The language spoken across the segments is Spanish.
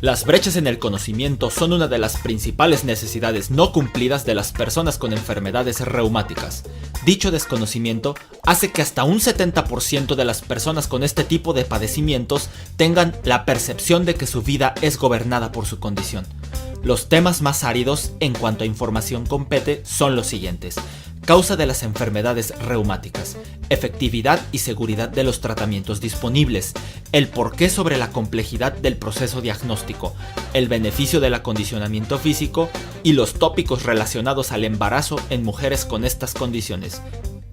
Las brechas en el conocimiento son una de las principales necesidades no cumplidas de las personas con enfermedades reumáticas. Dicho desconocimiento hace que hasta un 70% de las personas con este tipo de padecimientos tengan la percepción de que su vida es gobernada por su condición. Los temas más áridos en cuanto a información compete son los siguientes: causa de las enfermedades reumáticas, efectividad y seguridad de los tratamientos disponibles, el porqué sobre la complejidad del proceso diagnóstico, el beneficio del acondicionamiento físico y los tópicos relacionados al embarazo en mujeres con estas condiciones.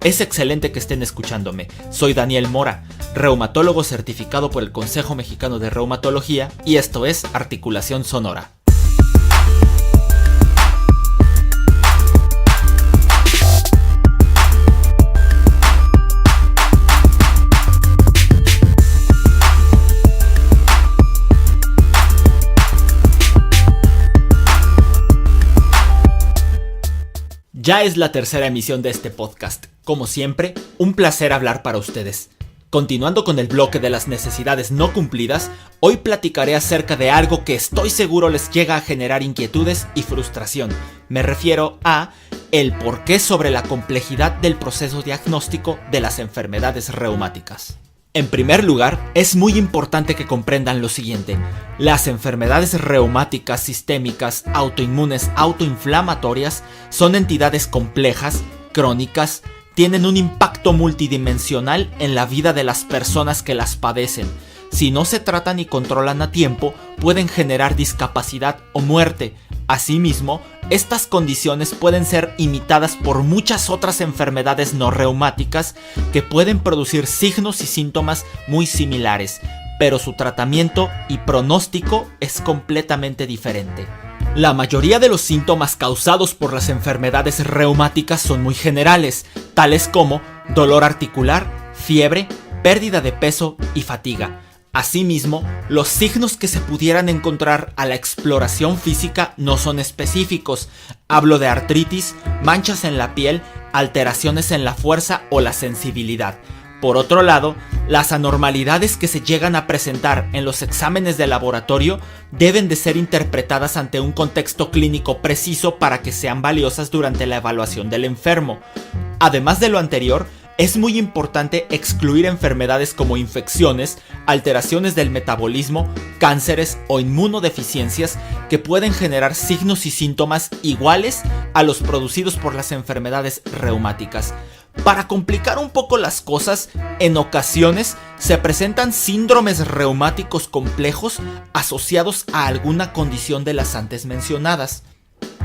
Es excelente que estén escuchándome. Soy Daniel Mora, reumatólogo certificado por el Consejo Mexicano de Reumatología, y esto es Articulación Sonora. Ya es la tercera emisión de este podcast. Como siempre, un placer hablar para ustedes. Continuando con el bloque de las necesidades no cumplidas, hoy platicaré acerca de algo que estoy seguro les llega a generar inquietudes y frustración. Me refiero a el porqué sobre la complejidad del proceso diagnóstico de las enfermedades reumáticas. En primer lugar, es muy importante que comprendan lo siguiente: las enfermedades reumáticas sistémicas, autoinmunes, autoinflamatorias son entidades complejas, crónicas, tienen un impacto multidimensional en la vida de las personas que las padecen. Si no se tratan y controlan a tiempo, pueden generar discapacidad o muerte. Asimismo, estas condiciones pueden ser imitadas por muchas otras enfermedades no reumáticas que pueden producir signos y síntomas muy similares, pero su tratamiento y pronóstico es completamente diferente. La mayoría de los síntomas causados por las enfermedades reumáticas son muy generales, tales como dolor articular, fiebre, pérdida de peso y fatiga. Asimismo, los signos que se pudieran encontrar a la exploración física no son específicos. Hablo de artritis, manchas en la piel, alteraciones en la fuerza o la sensibilidad. Por otro lado, las anormalidades que se llegan a presentar en los exámenes de laboratorio deben de ser interpretadas ante un contexto clínico preciso para que sean valiosas durante la evaluación del enfermo. Además de lo anterior, es muy importante excluir enfermedades como infecciones, alteraciones del metabolismo, cánceres o inmunodeficiencias que pueden generar signos y síntomas iguales a los producidos por las enfermedades reumáticas. Para complicar un poco las cosas, en ocasiones se presentan síndromes reumáticos complejos asociados a alguna condición de las antes mencionadas.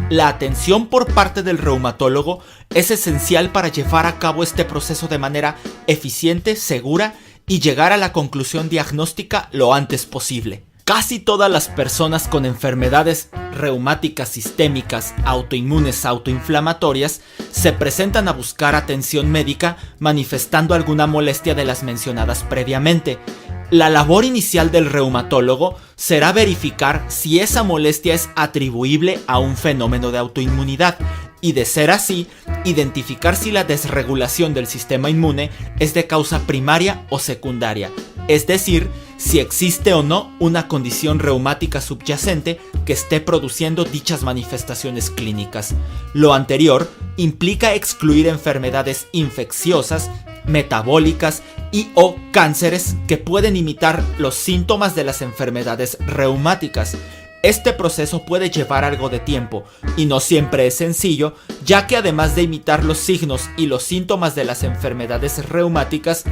La atención por parte del reumatólogo es esencial para llevar a cabo este proceso de manera eficiente, segura y llegar a la conclusión diagnóstica lo antes posible. Casi todas las personas con enfermedades reumáticas sistémicas, autoinmunes, autoinflamatorias se presentan a buscar atención médica manifestando alguna molestia de las mencionadas previamente. La labor inicial del reumatólogo será verificar si esa molestia es atribuible a un fenómeno de autoinmunidad y, de ser así, identificar si la desregulación del sistema inmune es de causa primaria o secundaria, es decir, si existe o no una condición reumática subyacente que esté produciendo dichas manifestaciones clínicas. Lo anterior implica excluir enfermedades infecciosas, metabólicas y o cánceres que pueden imitar los síntomas de las enfermedades reumáticas. Este proceso puede llevar algo de tiempo y no siempre es sencillo, ya que además de imitar los signos y los síntomas de las enfermedades reumáticas,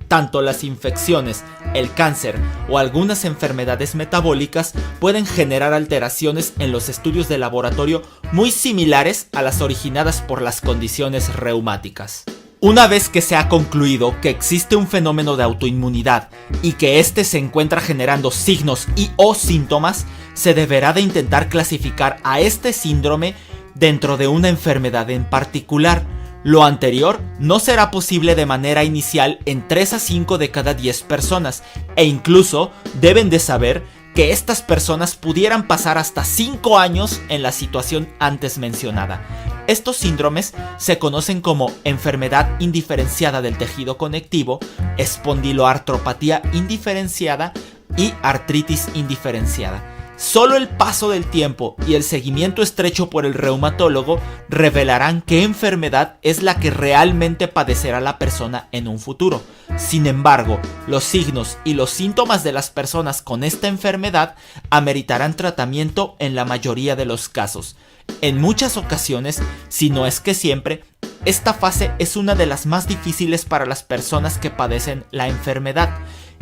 tanto las infecciones, el cáncer o algunas enfermedades metabólicas pueden generar alteraciones en los estudios de laboratorio muy similares a las originadas por las condiciones reumáticas. Una vez que se ha concluido que existe un fenómeno de autoinmunidad y que éste se encuentra generando signos y o síntomas, se deberá de intentar clasificar a este síndrome dentro de una enfermedad en particular. Lo anterior no será posible de manera inicial en 3 a 5 de cada 10 personas, e incluso deben de saber que estas personas pudieran pasar hasta 5 años en la situación antes mencionada. Estos síndromes se conocen como enfermedad indiferenciada del tejido conectivo, espondiloartropatía indiferenciada y artritis indiferenciada. Solo el paso del tiempo y el seguimiento estrecho por el reumatólogo revelarán qué enfermedad es la que realmente padecerá la persona en un futuro. Sin embargo, los signos y los síntomas de las personas con esta enfermedad ameritarán tratamiento en la mayoría de los casos. En muchas ocasiones, si no es que siempre, esta fase es una de las más difíciles para las personas que padecen la enfermedad,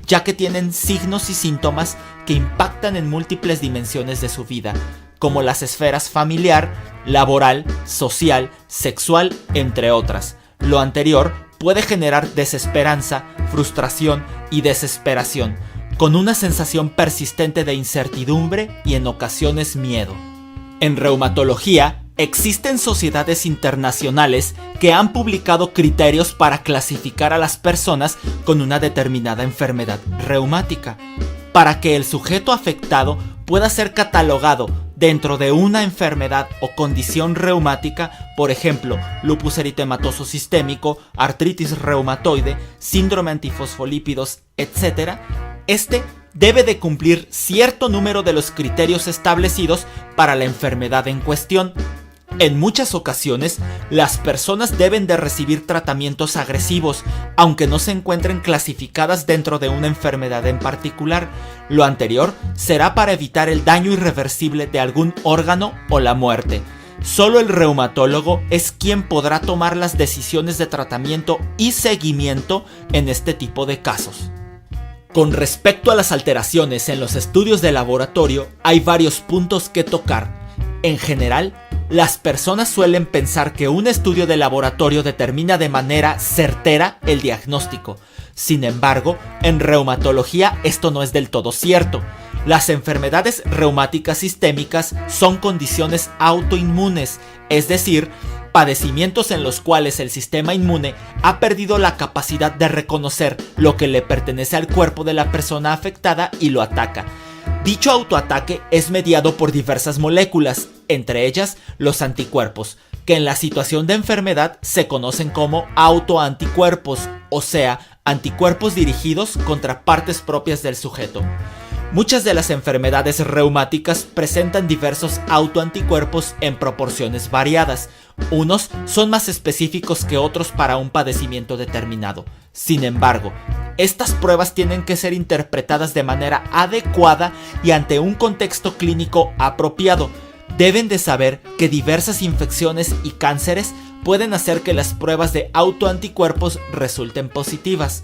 ya que tienen signos y síntomas que impactan en múltiples dimensiones de su vida, como las esferas familiar, laboral, social, sexual, entre otras. Lo anterior puede generar desesperanza, frustración y desesperación, con una sensación persistente de incertidumbre y en ocasiones miedo. En reumatología, existen sociedades internacionales que han publicado criterios para clasificar a las personas con una determinada enfermedad reumática, para que el sujeto afectado pueda ser catalogado dentro de una enfermedad o condición reumática, por ejemplo, lupus eritematoso sistémico, artritis reumatoide, síndrome antifosfolípidos, etc. Este debe de cumplir cierto número de los criterios establecidos para la enfermedad en cuestión. En muchas ocasiones, las personas deben de recibir tratamientos agresivos, aunque no se encuentren clasificadas dentro de una enfermedad en particular. Lo anterior será para evitar el daño irreversible de algún órgano o la muerte. Solo el reumatólogo es quien podrá tomar las decisiones de tratamiento y seguimiento en este tipo de casos. Con respecto a las alteraciones en los estudios de laboratorio, hay varios puntos que tocar. En general, las personas suelen pensar que un estudio de laboratorio determina de manera certera el diagnóstico. Sin embargo, en reumatología esto no es del todo cierto. Las enfermedades reumáticas sistémicas son condiciones autoinmunes, es decir, padecimientos en los cuales el sistema inmune ha perdido la capacidad de reconocer lo que le pertenece al cuerpo de la persona afectada y lo ataca. Dicho autoataque es mediado por diversas moléculas, entre ellas los anticuerpos, que en la situación de enfermedad se conocen como autoanticuerpos, o sea, anticuerpos dirigidos contra partes propias del sujeto. Muchas de las enfermedades reumáticas presentan diversos autoanticuerpos en proporciones variadas. Unos son más específicos que otros para un padecimiento determinado. Sin embargo, estas pruebas tienen que ser interpretadas de manera adecuada y ante un contexto clínico apropiado. Deben de saber que diversas infecciones y cánceres pueden hacer que las pruebas de autoanticuerpos resulten positivas.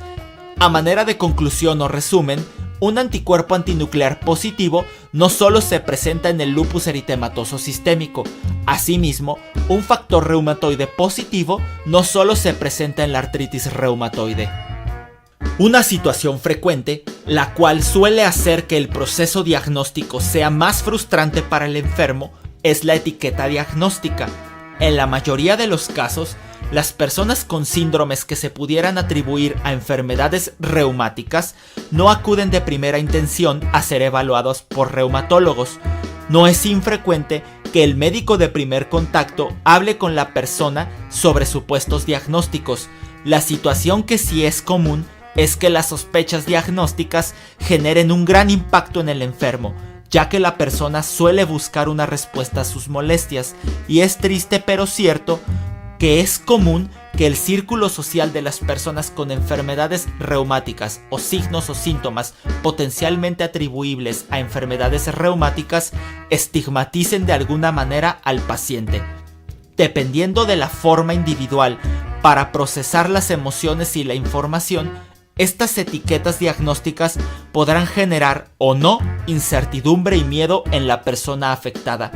A manera de conclusión o resumen, un anticuerpo antinuclear positivo no solo se presenta en el lupus eritematoso sistémico. Asimismo, un factor reumatoide positivo no solo se presenta en la artritis reumatoide. Una situación frecuente, la cual suele hacer que el proceso diagnóstico sea más frustrante para el enfermo, es la etiqueta diagnóstica. En la mayoría de los casos, las personas con síndromes que se pudieran atribuir a enfermedades reumáticas no acuden de primera intención a ser evaluados por reumatólogos. No es infrecuente que el médico de primer contacto hable con la persona sobre supuestos diagnósticos. La situación que sí es común es que las sospechas diagnósticas generen un gran impacto en el enfermo, ya que la persona suele buscar una respuesta a sus molestias, y es triste pero cierto que es común que el círculo social de las personas con enfermedades reumáticas o signos o síntomas potencialmente atribuibles a enfermedades reumáticas estigmaticen de alguna manera al paciente. Dependiendo de la forma individual para procesar las emociones y la información, estas etiquetas diagnósticas podrán generar o no incertidumbre y miedo en la persona afectada.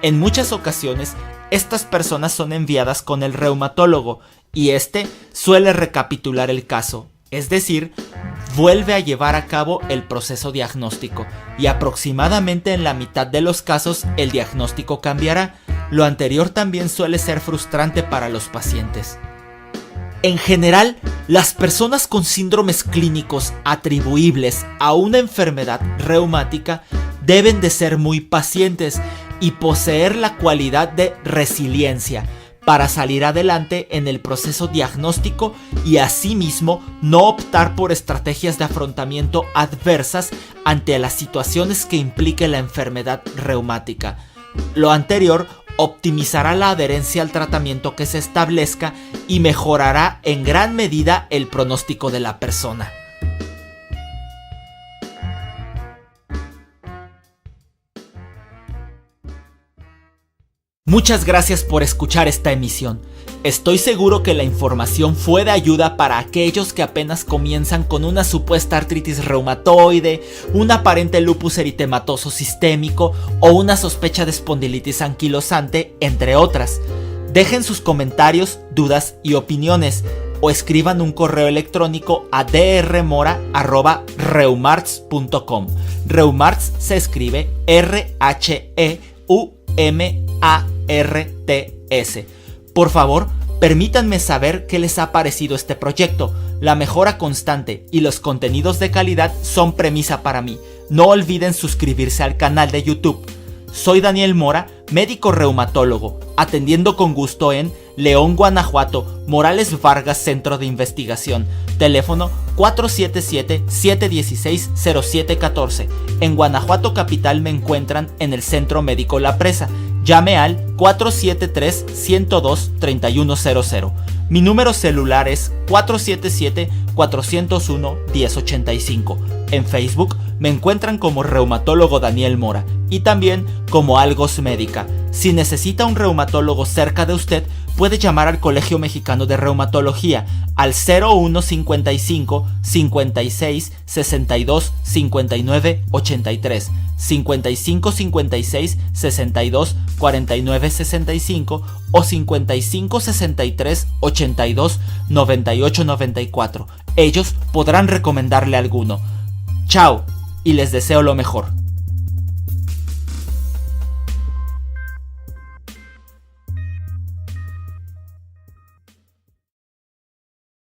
En muchas ocasiones, estas personas son enviadas con el reumatólogo y este suele recapitular el caso, es decir, vuelve a llevar a cabo el proceso diagnóstico, y aproximadamente en la mitad de los casos el diagnóstico cambiará. Lo anterior también suele ser frustrante para los pacientes. En general, las personas con síndromes clínicos atribuibles a una enfermedad reumática deben de ser muy pacientes y poseer la cualidad de resiliencia para salir adelante en el proceso diagnóstico y asimismo no optar por estrategias de afrontamiento adversas ante las situaciones que implique la enfermedad reumática. Lo anterior optimizará la adherencia al tratamiento que se establezca y mejorará en gran medida el pronóstico de la persona. Muchas gracias por escuchar esta emisión. Estoy seguro que la información fue de ayuda para aquellos que apenas comienzan con una supuesta artritis reumatoide, un aparente lupus eritematoso sistémico o una sospecha de espondilitis anquilosante, entre otras. Dejen sus comentarios, dudas y opiniones o escriban un correo electrónico a drmora@reumarts.com. Reumarts se escribe RHEUMARTS. Por favor, permítanme saber qué les ha parecido este proyecto. La mejora constante y los contenidos de calidad son premisa para mí. No olviden suscribirse al canal de YouTube. Soy Daniel Mora, médico reumatólogo, atendiendo con gusto en León, Guanajuato, Morales Vargas Centro de Investigación. Teléfono 477-716-0714. En Guanajuato Capital me encuentran en el Centro Médico La Presa. Llame al 473-102-3100. Mi número celular es 477-401-1085. En Facebook me encuentran como Reumatólogo Daniel Mora y también como Algos Médica. Si necesita un reumatólogo cerca de usted, puede llamar al Colegio Mexicano de Reumatología al 0155 56 62 59 83, 55 56 62 49 65 o 55 63 82 98 94. Ellos podrán recomendarle alguno. Chao y les deseo lo mejor.